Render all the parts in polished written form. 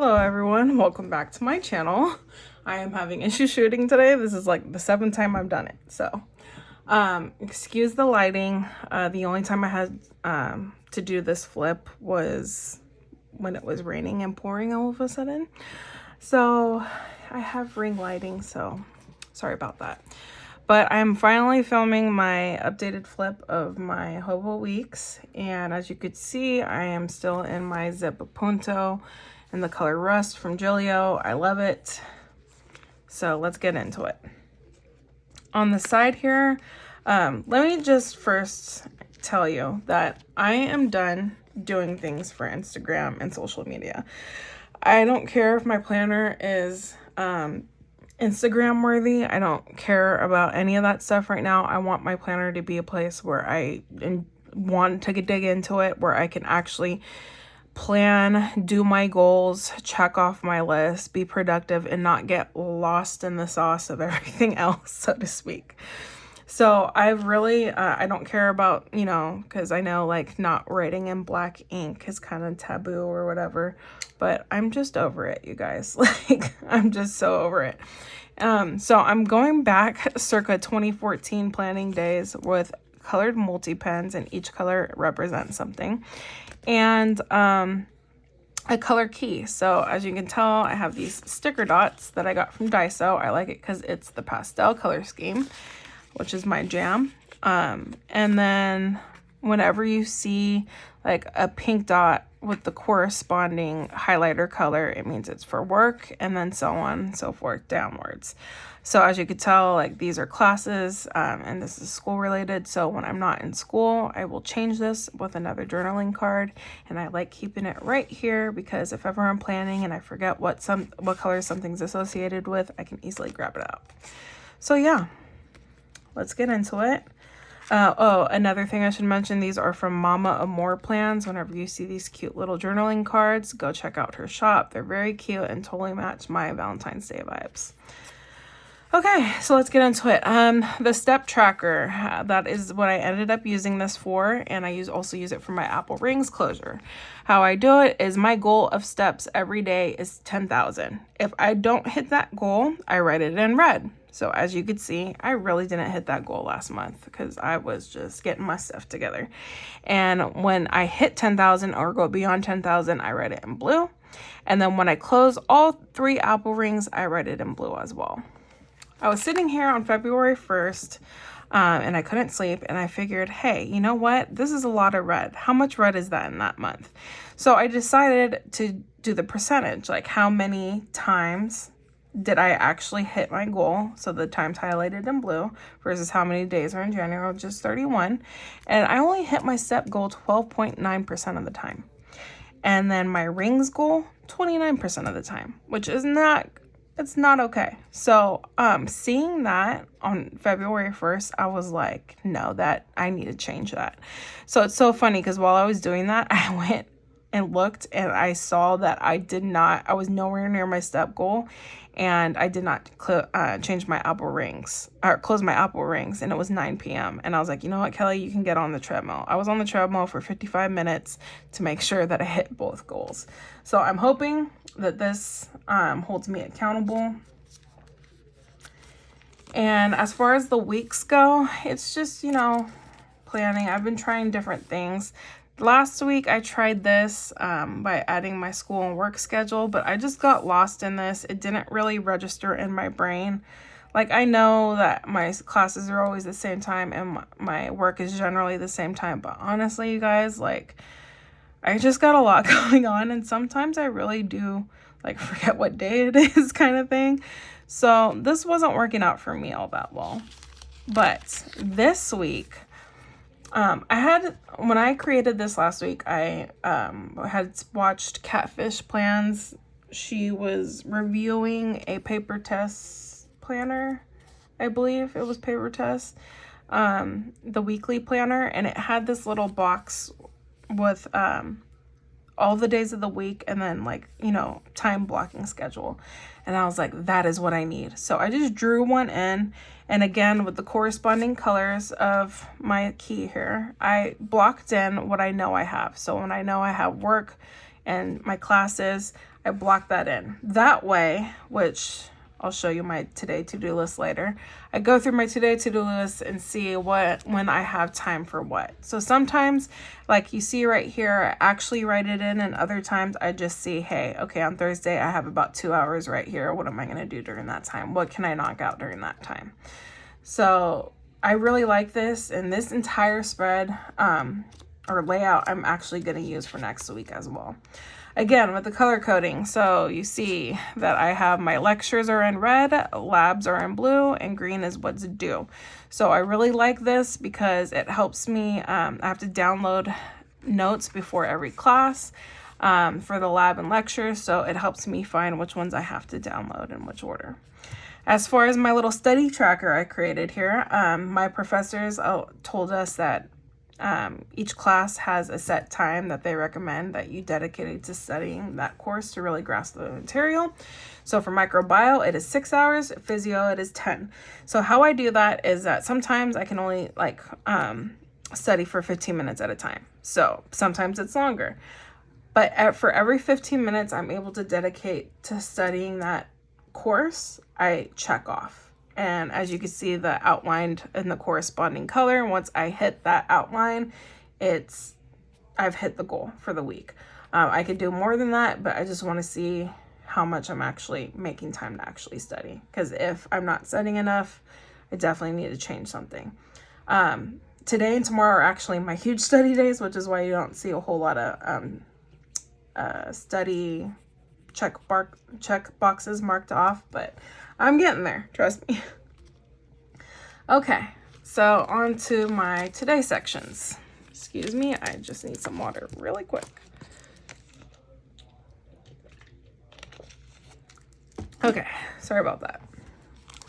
Hello everyone, welcome back to my channel. I am having issue shooting today. This is like the 7th time I've done it, so excuse the lighting. The only time I had to do this flip was when it was raining and pouring all of a sudden. So I have ring lighting, so sorry about that. But I'm finally filming my updated flip of my hobo weeks, and as you could see, I am still in my zip appunto in the color Rust from Gillio. I love it. So let's get into it. On the side here, let me just first tell you that I am done doing things for Instagram and social media. I don't care if my planner is Instagram worthy. I don't care about any of that stuff right now. I want my planner to be a place where I want to dig into it, where I can actually plan, do my goals, check off my list, be productive, and not get lost in the sauce of everything else, so to speak. So I've really, I don't care about, because I know like not writing in black ink is kind of taboo or whatever, but I'm just over it, you guys. Like, I'm just so over it. So I'm going back circa 2014 planning days with colored multi-pens, and each color represents something. And a color key. So as you can tell, I have these sticker dots that I got from Daiso. I like it because it's the pastel color scheme, which is my jam. And then whenever you see like a pink dot with the corresponding highlighter color, it means it's for work, and then so on and so forth downwards. So as you could tell, like these are classes, and this is school related. So when I'm not in school, I will change this with another journaling card, and I like keeping it right here because if ever I'm planning and I forget what color something's associated with, I can easily grab it out. So yeah, let's get into it. Oh, another thing I should mention, these are from Mama Amore Plans. Whenever you see these cute little journaling cards, go check out her shop. They're very cute and totally match my Valentine's Day vibes. Okay, so let's get into it. The step tracker, that is what I ended up using this for, and I also use it for my Apple Rings closure. How I do it is my goal of steps every day is 10,000. If I don't hit that goal, I write it in red. So as you could see, I really didn't hit that goal last month because I was just getting my stuff together. And when I hit 10,000 or go beyond 10,000, I write it in blue. And then when I close all 3 Apple Rings, I write it in blue as well. I was sitting here on February 1st, and I couldn't sleep, and I figured, hey, you know what? This is a lot of red. How much red is that in that month? So I decided to do the percentage, like how many times did I actually hit my goal? So the times highlighted in blue versus how many days are in January, just 31. And I only hit my step goal 12.9% of the time. And then my rings goal, 29% of the time, which is it's not okay. So seeing that on February 1st, I was like, no, that I need to change that. So it's so funny because while I was doing that, I went and looked and I saw that I was nowhere near my step goal, and I did not change my Apple Rings or close my Apple Rings, and it was 9 p.m. And I was like, you know what, Kelly, you can get on the treadmill. I was on the treadmill for 55 minutes to make sure that I hit both goals. So I'm hoping that this holds me accountable. And as far as the weeks go, it's just, planning. I've been trying different things. Last week I tried this by adding my school and work schedule, but I just got lost in this. It didn't really register in my brain. Like, I know that my classes are always the same time and my work is generally the same time, but honestly, you guys, like, I just got a lot going on, and sometimes I really do like forget what day it is kind of thing. So this wasn't working out for me all that well. But this week, when I created this last week, I had watched Catfish Plans. She was reviewing a paper test planner. I believe it was paper test, the weekly planner, and it had this little box with all the days of the week and then time blocking schedule. And I was like, that is what I need. So I just drew one in, and again with the corresponding colors of my key here, I blocked in what I know I have. So when I know I have work and my classes, I I block that in. That way, which I'll show you my today to-do list later. I go through my today to-do list and see when I have time for what. So sometimes, like you see right here, I actually write it in, and other times I just see, hey, okay, on Thursday I have about 2 hours right here. What am I going to do during that time? What can I knock out during that time? So I really like this, and this entire spread or layout I'm actually going to use for next week as well. Again, with the color coding, so you see that I have my lectures are in red, labs are in blue, and green is what's due. So I really like this because it helps me, I have to download notes before every class for the lab and lectures, so it helps me find which ones I have to download in which order. As far as my little study tracker I created here, my professors told us that each class has a set time that they recommend that you dedicate to studying that course to really grasp the material. So for microbiome, it is 6 hours. Physio, it is 10. So how I do that is that sometimes I can only study for 15 minutes at a time. So sometimes it's longer. But for every 15 minutes I'm able to dedicate to studying that course, I check off. And as you can see, the outlined in the corresponding color, once I hit that outline, I've hit the goal for the week. I could do more than that, but I just want to see how much I'm actually making time to actually study. Because if I'm not studying enough, I definitely need to change something. Today and tomorrow are actually my huge study days, which is why you don't see a whole lot of study check boxes marked off, but I'm getting there, trust me. Okay, so on to my today sections. Excuse me, I just need some water really quick. Okay, sorry about that.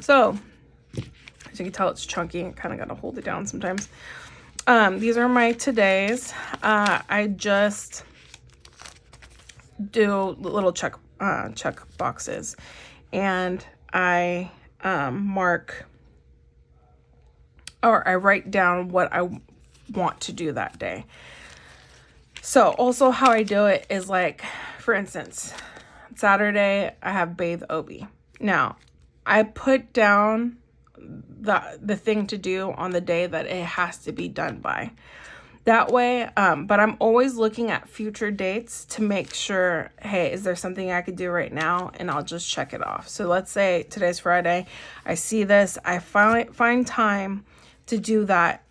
So, as you can tell, it's chunky. I kind of got to hold it down sometimes. These are my todays. I just do little check boxes, and I mark, or I write down what I want to do that day. So also how I do it is, like, for instance, Saturday I have bathe OB. Now I put down the thing to do on the day that it has to be done by. That way, but I'm always looking at future dates to make sure, hey, is there something I could do right now? And I'll just check it off. So let's say today's Friday, I see this, I find time to do that,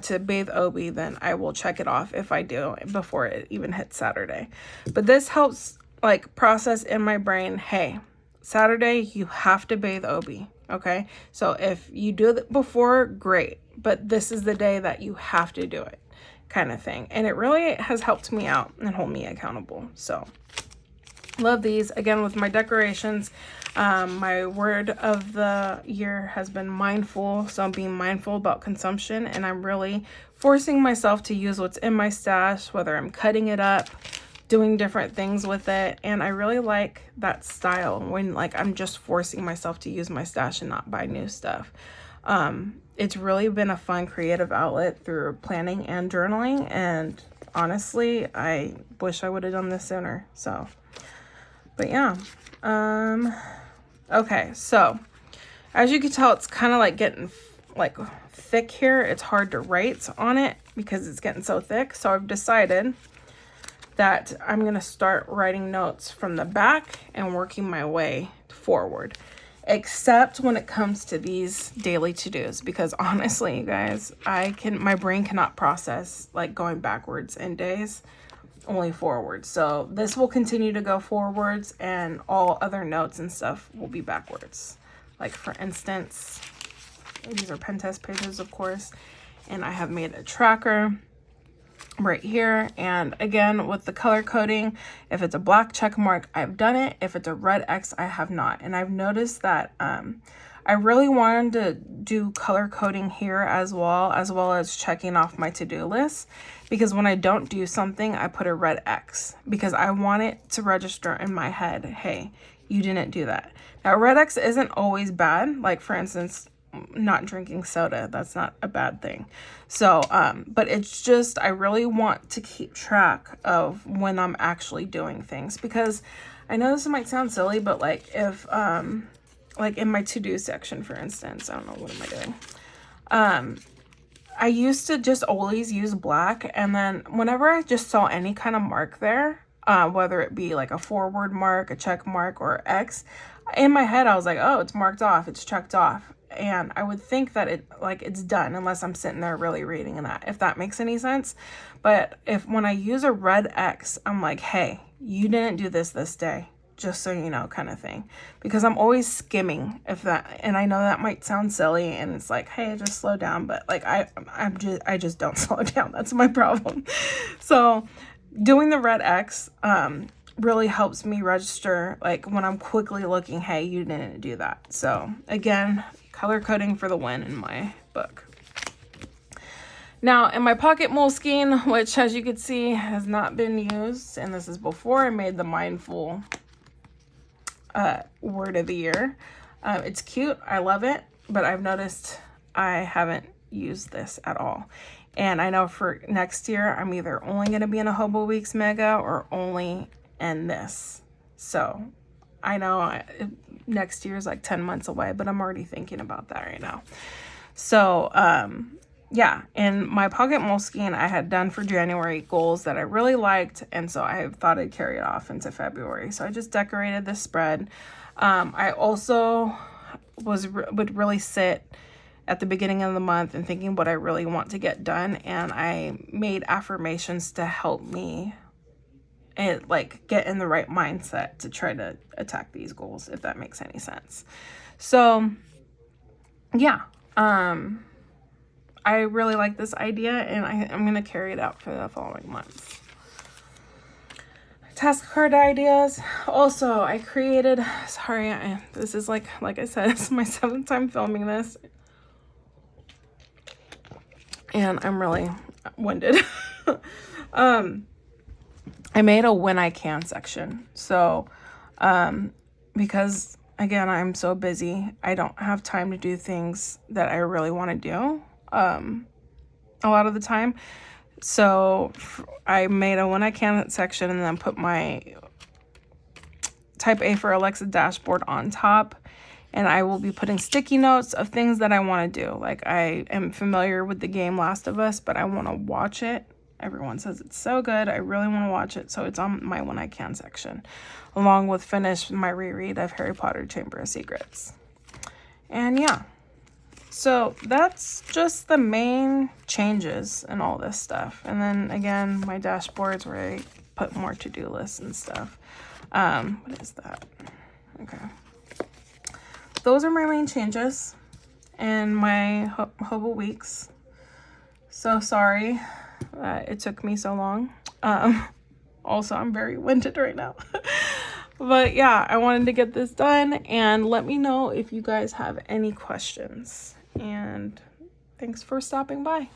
to bathe OB, then I will check it off if I do before it even hits Saturday. But this helps, like, process in my brain, hey, Saturday, you have to bathe OB, okay? So if you do it before, great. But this is the day that you have to do it, kind of thing. And it really has helped me out and hold me accountable. So love these. Again, with my decorations, my word of the year has been mindful. So I'm being mindful about consumption, and I'm really forcing myself to use what's in my stash, whether I'm cutting it up, doing different things with it. And I really like that style when, like, I'm just forcing myself to use my stash and not buy new stuff. It's really been a fun creative outlet through planning and journaling, and honestly, I wish I would have done this sooner. So, but yeah. Okay, so as you can tell, it's kind of like getting like thick here. It's hard to write on it because it's getting so thick. So I've decided that I'm gonna start writing notes from the back and working my way forward, except when it comes to these daily to-dos, because honestly, you guys, my brain cannot process like going backwards in days, only forwards. So this will continue to go forwards, and all other notes and stuff will be backwards. Like, for instance, these are pen test pages, of course, and I have made a tracker right here. And again, with the color coding, if it's a black check mark, I've done it. If it's a red X, I have not. And I've noticed that I really wanted to do color coding here as well as checking off my to-do list, because when I don't do something, I put a red X because I want it to register in my head, hey, you didn't do that. Now, red X isn't always bad. Like, for instance, not drinking soda, that's not a bad thing. So but it's just, I really want to keep track of when I'm actually doing things, because I know this might sound silly, but like if, like in my to-do section, for instance, I don't know, what am I doing? I used to just always use black, and then whenever I just saw any kind of mark there, whether it be like a forward mark, a check mark, or X, in my head I was like, oh, it's marked off, it's checked off. And I would think that it's done unless I'm sitting there really reading that, if that makes any sense. But when I use a red X, I'm like, hey, you didn't do this day, just so you know, kind of thing. Because I'm always skimming, and I know that might sound silly, and it's like, hey, just slow down, but like I just don't slow down. That's my problem. So doing the red X really helps me register, like when I'm quickly looking, hey, you didn't do that. So again, color coding for the win in my book. Now in my pocket Moleskine, which as you can see has not been used, and this is before I made the mindful word of the year. It's cute, I love it, but I've noticed I haven't used this at all. And I know for next year, I'm either only going to be in a Hobo Weeks Mega or only in this. So I know next year is like 10 months away, but I'm already thinking about that right now. So yeah, in my pocket Moleskine, I had done for January goals that I really liked, and so I thought I'd carry it off into February. So I just decorated this spread. I also would really sit at the beginning of the month and thinking what I really want to get done, and I made affirmations to help me and like get in the right mindset to try to attack these goals, if that makes any sense. So yeah, I really like this idea, and I'm going to carry it out for the following months. Task card ideas. Also, I created, sorry, this is like I said, it's my 7th time filming this, and I'm really winded. I made a when I can section. So, because again, I'm so busy, I don't have time to do things that I really want to do a lot of the time. So I made a when I can section, and then put my type A for Alexa dashboard on top. And I will be putting sticky notes of things that I want to do. Like, I am familiar with the game Last of Us, but I want to watch it. Everyone says it's so good. I really want to watch it. So it's on my when I can section, along with finish my reread of Harry Potter Chamber of Secrets. And yeah. So that's just the main changes and all this stuff. And then again, my dashboards where I put more to-do lists and stuff. What is that? Okay. Those are my main changes in my Hobo Weeks. So sorry it took me so long. Also, I'm very winded right now. But yeah, I wanted to get this done, and let me know if you guys have any questions. And thanks for stopping by.